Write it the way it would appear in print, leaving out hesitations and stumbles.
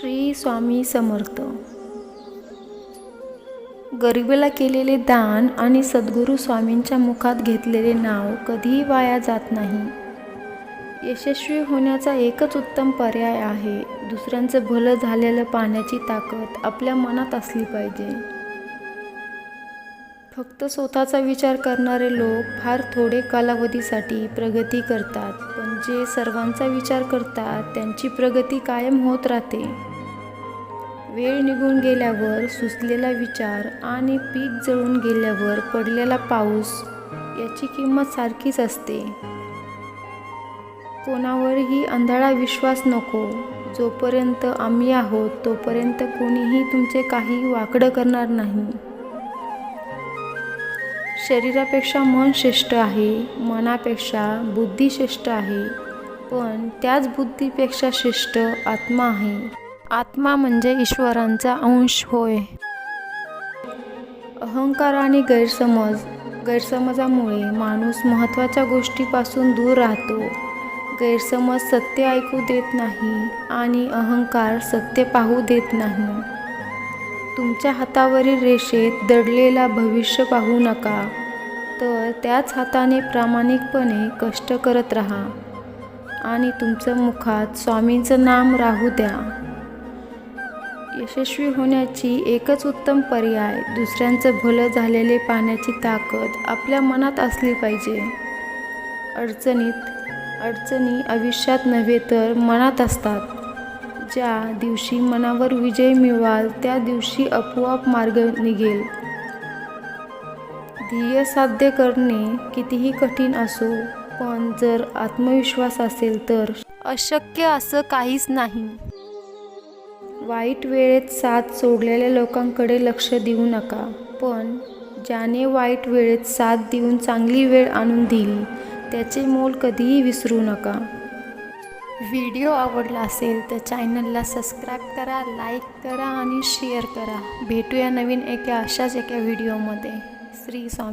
श्री स्वामी समर्थ. गरिबीला केलेले दान आणि सद्गुरू स्वामींच्या मुखात घेतलेले नाव कधीही वाया जात नाही. यशस्वी होण्याचा एकच उत्तम पर्याय आहे, दुसऱ्यांचं भलं झालेलं पाहण्याची ताकद आपल्या मनात असली पाहिजे. फक्त स्वतःचा विचार करणारे लोक फार थोडे कालावधीसाठी प्रगती करतात, पण जे सर्वांचा विचार करतात त्यांची प्रगती कायम होत राहते. वेळ निघून गेल्यावर सुचलेला विचार आणि पीक जळून गेल्यावर पडलेला पाऊस याची किंमत सारखीच असते. कोणावरही आंधळा विश्वास नको. जोपर्यंत आम्ही आहोत तोपर्यंत कोणीही तुमचे काही वाकडं करणार नाही. शरीरापेक्षा मन श्रेष्ठ आहे, मनापेक्षा बुद्धी श्रेष्ठ आहे, पण त्याच बुद्धीपेक्षा श्रेष्ठ आत्मा आहे. आत्मा म्हणजे ईश्वरांचा अंश होय. अहंकार आणि गैरसमजामुळे माणूस महत्त्वाच्या गोष्टीपासून दूर राहतो. गैरसमज सत्य ऐकू देत नाही आणि अहंकार सत्य पाहू देत नाही. तुमच्या हातावरील रेषेत दडलेला भविष्य पाहू नका, तर त्याच हाताने प्रामाणिकपणे कष्ट करत राहा आणि तुमच्या मुखात स्वामींचं नाम राहू द्या. यशस्वी होण्याची एकच उत्तम पर्याय दुसऱ्यांचं भलं झालेले पाहण्याची ताकद आपल्या मनात असली पाहिजे. अडचणी आयुष्यात नव्हे तर मनात असतात. ज्या दिवशी मनावर विजय मिळवाल त्या दिवशी आपोआप मार्ग निघेल. ध्येय साध्य करणे कितीही कठीण असो, पण जर आत्मविश्वास असेल तर अशक्य असं काहीच नाही. वाईट वेळेत साथ सोडलेल्या लोकांकडे लक्ष देऊ नका, पण ज्याने वाईट वेळेत साथ देऊन चांगली वेळ आणून दिली त्याचे मोल कधीही विसरू नका. व्हिडिओ आवडला असेल तर चॅनलला सबस्क्राईब करा, लाईक करा आणि शेअर करा. भेटूया नवीन अशाच एका व्हिडिओमध्ये. श्री स्वामी.